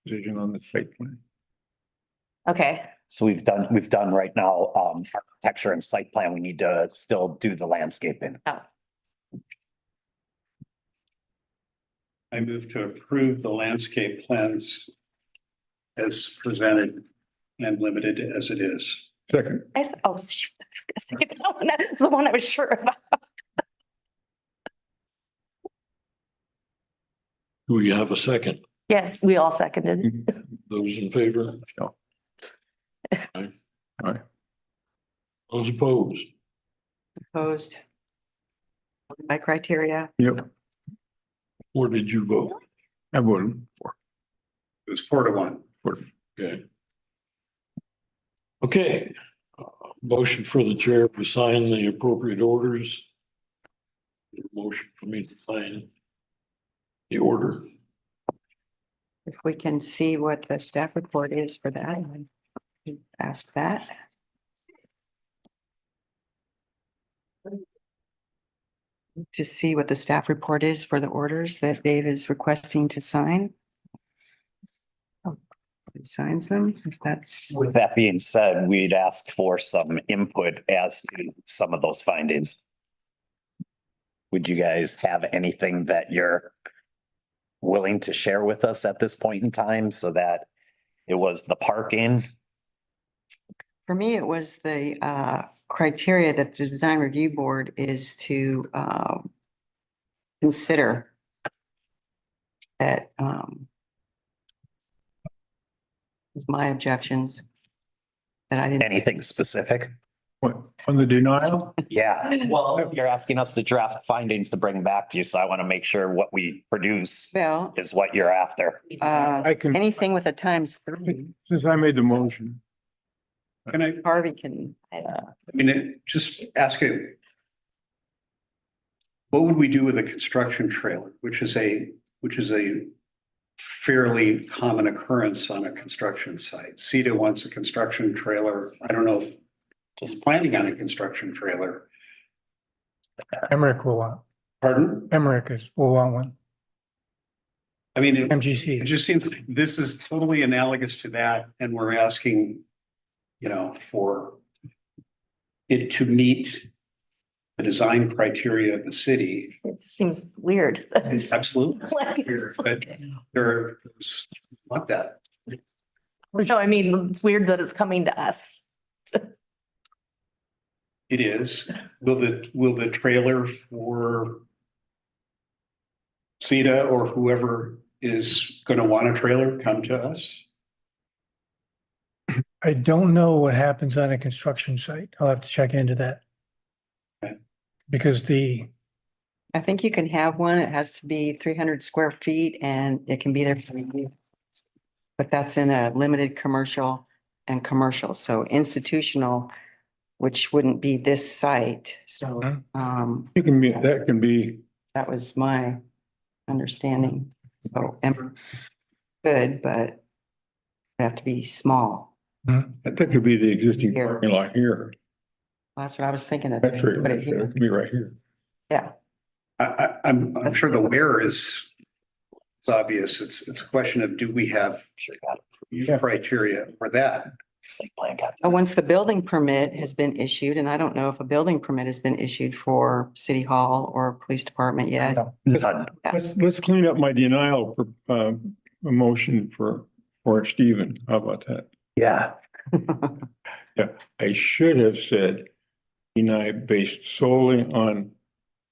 decision on the site plan. okay. So we've done right now, architecture and site plan. We need to still do the landscaping. Oh, I move to approve the landscape plans as presented and limited as it is. Second, oh, shoot, I was gonna say that one. That's the one I was sure about. Do we have a second? Yes, we all seconded. Those in favor? No. Aye. Aye. Those opposed? Opposed. By criteria. yep, Or did you vote? I voted for. It was 4-1. Okay. Okay, motion for the chair to sign the appropriate orders. Motion for me to sign the order. If we can see what the staff report is for that, I'd ask that. To see what the staff report is for the orders that Dave is requesting to sign. Oh, he signs them, if that's, With that being said, we'd asked for some input as to some of those findings. Would you guys have anything that you're willing to share with us at this point in time so that it was the parking? for me, it was the criteria that the design review board is to consider that was my objections that I didn't. Anything specific? What, on the denial? Yeah, well, you're asking us to draft findings to bring back to you, so I want to make sure what we produce Well, is what you're after. I can, anything with a ×3, since I made the motion, Can I, Harvey can. just ask it. What would we do with a construction trailer, which is a fairly common occurrence on a construction site? CETA wants a construction trailer. I don't know if just planning on a construction trailer. Emmerich will want, Pardon? will want one, I mean, it MGC. just seems like this is totally analogous to that, and we're asking, for it to meet the design criteria of the city. It seems weird. Absolutely. Like, But there's not that. no, I mean, it's weird that it's coming to us. It is. Will the trailer for CETA or whoever is going to want a trailer come to us? I don't know what happens on a construction site. I'll have to check into that. Okay. Because I think you can have one. It has to be 300 square feet and it can be there for a year. But that's in a limited commercial and commercial. So institutional, which wouldn't be this site. So it can be, that can be, that was my understanding. So good, but it'd have to be small. that could be the existing parking lot here. That's what I was thinking of. That's right, Put it it here. could be right here. Yeah. I'm sure the where is it's obvious. It's a question of, do we have criteria for that? Site plan got- Once the building permit has been issued, and I don't know if a building permit has been issued for city hall or police department yet. None. Let's clean up my denial motion for Stephen. How about that? Yeah, Yeah, I should have said deny based solely on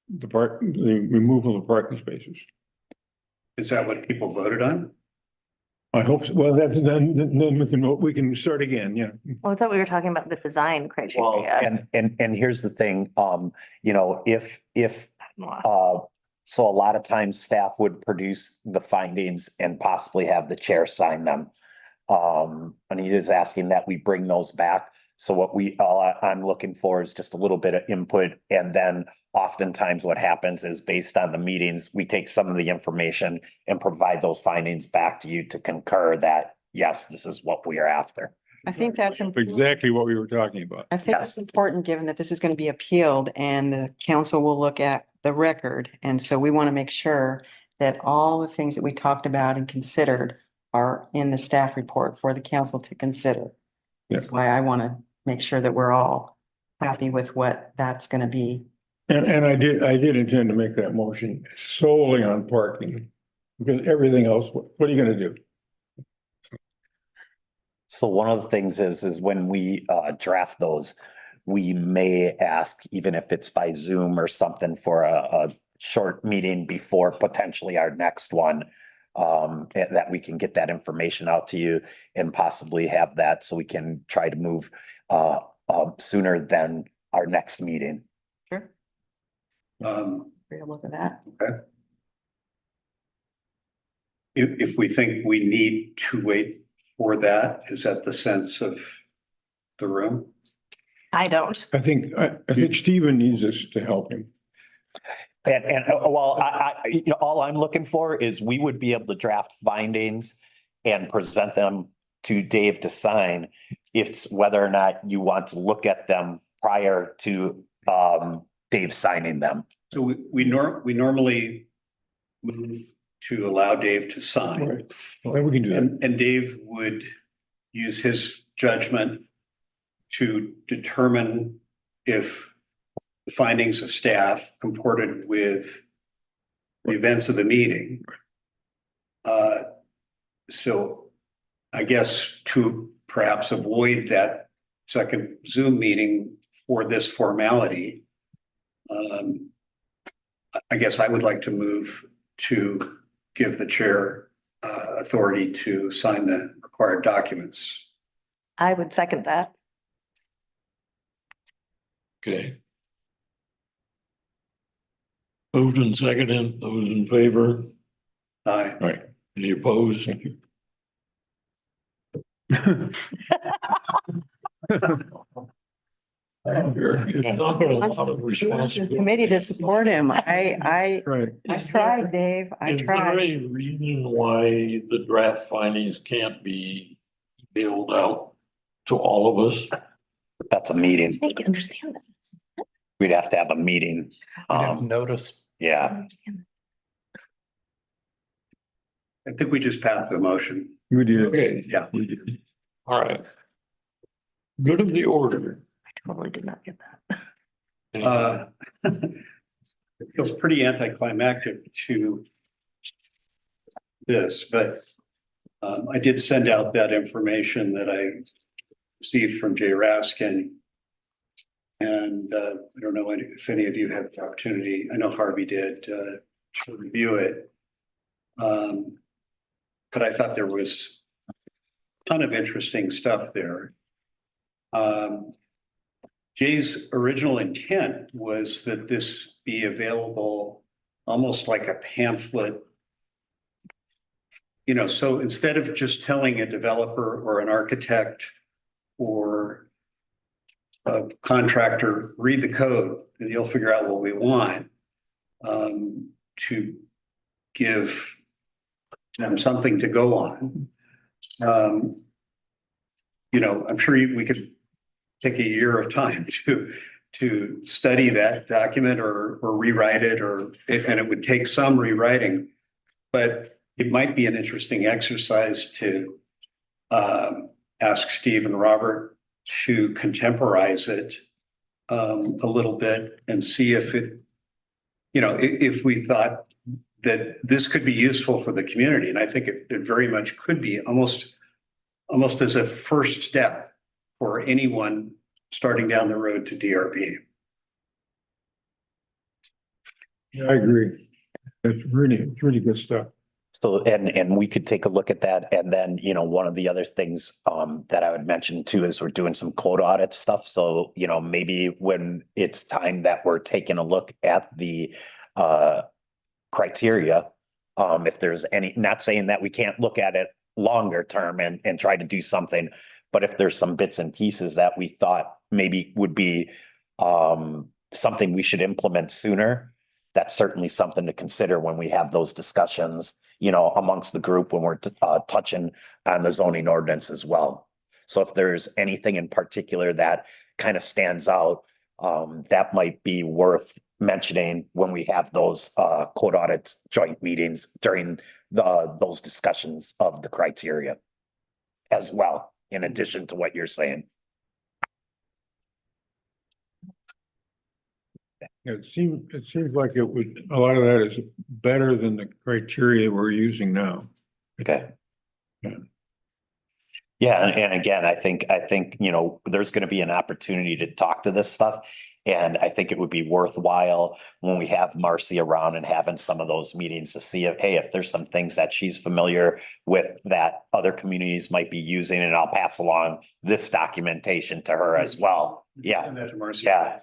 the removal of parking spaces. Is that what people voted on? I hope so. Well, then we can start again, yeah. Well, I thought we were talking about the design Well, criteria. and here's the thing, you know, if, so a lot of times staff would produce the findings and possibly have the chair sign them. And he is asking that we bring those back. So what I'm looking for is just a little bit of input. And then oftentimes what happens is based on the meetings, we take some of the information and provide those findings back to you to concur that, yes, this is what we are after. I think that's important. Exactly what we were talking about. I think it's important, given that this is going to be appealed and the council will look at the record. And so we want to make sure that all the things that we talked about and considered are in the staff report for the council to consider. That's why I want to make sure that we're all happy with what that's going to be. And I did intend to make that motion solely on parking. Because everything else, what are you gonna do? So one of the things is when we draft those, we may ask, even if it's by Zoom or something, for a short meeting before potentially our next one. That we can get that information out to you and possibly have that so we can try to move sooner than our next meeting. Sure. We're gonna look at that. Okay. If we think we need to wait for that, is that the sense of the room? I don't. I think Stephen needs us to help him. And well, you know, all I'm looking for is we would be able to draft findings and present them to Dave to sign. It's whether or not you want to look at them prior to Dave signing them. So we normally move to allow Dave to sign. Right. Well, we can do that. And Dave would use his judgment to determine if the findings of staff comported with the events of the meeting. So I guess to perhaps avoid that second Zoom meeting for this formality, I guess I would like to move to give the chair authority to sign the required documents. I would second that. Okay. Moved and seconded, those in favor, Aye. Right. any opposed? Thank you. You've done a lot of This responsibility. committee to support him. I Right. tried, Dave. I Is there tried. a reason why the draft findings can't be billed out to all of us? That's a meeting. I can understand that. We'd have to have a meeting. Notice. Yeah. I think we just passed the motion. We did. Okay. Yeah. We did. All right. Good of the order. Totally did not get that. It feels pretty anticlimactic to this, but I did send out that information that I received from Jay Raskin. And I don't know if any of you had the opportunity, I know Harvey did, to review it. But I thought there was a ton of interesting stuff there. Jay's original intent was that this be available almost like a pamphlet. You know, so instead of just telling a developer or an architect or a contractor, read the code and you'll figure out what we want, to give them something to go on. You know, I'm sure we could take a year of time to study that document or rewrite it, and it would take some rewriting, but it might be an interesting exercise to ask Steve and Robert to contemporize it a little bit and see if it, you know, if we thought that this could be useful for the community. And I think it very much could be, almost as a first step for anyone starting down the road to DRB. Yeah, I agree. It's really good stuff. So, and we could take a look at that. And then, you know, one of the other things that I would mention too is we're doing some code audit stuff. So, you know, maybe when it's time that we're taking a look at the criteria, if there's any, not saying that we can't look at it longer term and try to do something, but if there's some bits and pieces that we thought maybe would be something we should implement sooner, that's certainly something to consider when we have those discussions, you know, amongst the group when we're touching on the zoning ordinance as well. So if there's anything in particular that kind of stands out, that might be worth mentioning when we have those code audits joint meetings during those discussions of the criteria as well, in addition to what you're saying. It seems like it would, a lot of that is better than the criteria we're using now. Okay. Yeah. Yeah, and again, I think, you know, there's gonna be an opportunity to talk to this stuff. And I think it would be worthwhile when we have Marcy around and having some of those meetings to see if, hey, if there's some things that she's familiar with that other communities might be using, and I'll pass along this documentation to her as well. Yeah. Send that to Marcy. Yeah,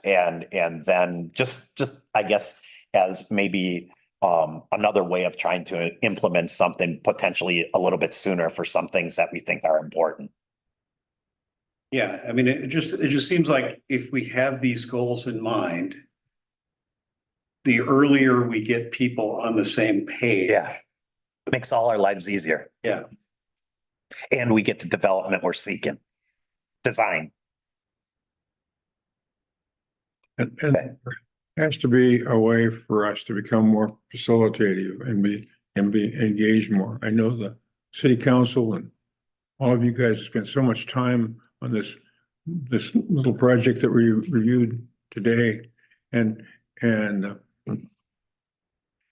and then just, I guess, as maybe another way of trying to implement something potentially a little bit sooner for some things that we think are important. Yeah, I mean, it just seems like if we have these goals in mind, the earlier we get people on the same page. Yeah. It makes all our lives easier. Yeah. And we get the development we're seeking. Design. And there has to be a way for us to become more facilitative and be engaged more. I know the city council and all of you guys spent so much time on this little project that we reviewed today, and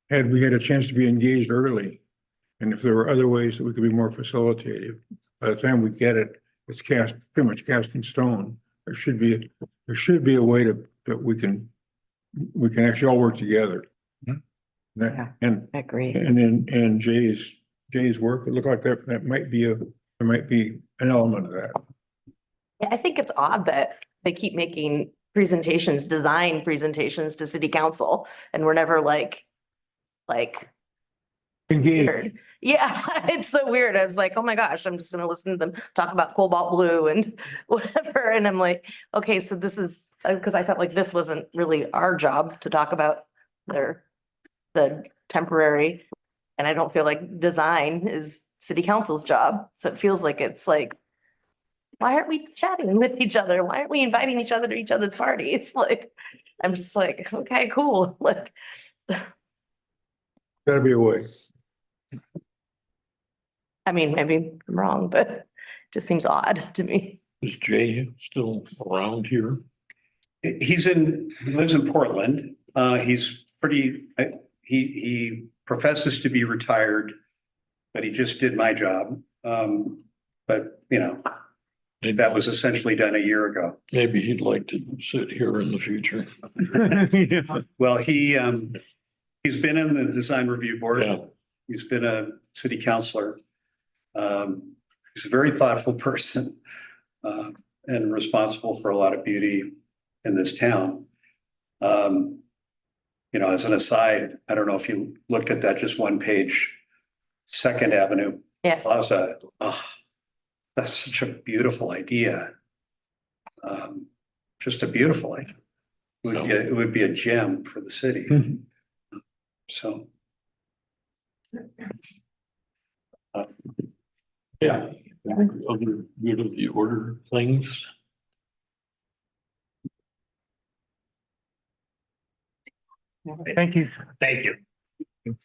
had we had a chance to be engaged early, and if there were other ways that we could be more facilitative, by the time we get it, it's pretty much cast in stone. There should be a way that we can actually all work together. Yeah. And I agree. and Jay's work, it looked like there might be an element of that. Yeah, I think it's odd that they keep making design presentations to city council, and we're never like. Engaged. Weird. Yeah, it's so weird. I was like, oh my gosh, I'm just gonna listen to them talk about cobalt blue and whatever. And I'm like, okay, so this is, because I felt like this wasn't really our job to talk about the temporary. And I don't feel like design is city council's job. So it feels like it's like, why aren't we chatting with each other? Why aren't we inviting each other to each other's parties? Like, I'm just like, okay, cool. Like, Gotta be a way. I mean, maybe I'm wrong, but it just seems odd to me. Is Jay still around here? He lives in Portland. He's he professes to be retired, but he just did my job. But you know, that was essentially done a year ago. Maybe he'd like to sit here in the future. Well, he's been in the design review board. Yeah. He's been a city councilor. He's a very thoughtful person and responsible for a lot of beauty in this town. You know, as an aside, I don't know if you looked at that just one page, Second Avenue Yes. Plaza. Oh, that's such a beautiful idea. Just a beautiful idea. It would be a gem for the city. So. Yeah. Other good of the order things. Thank you. Thank you.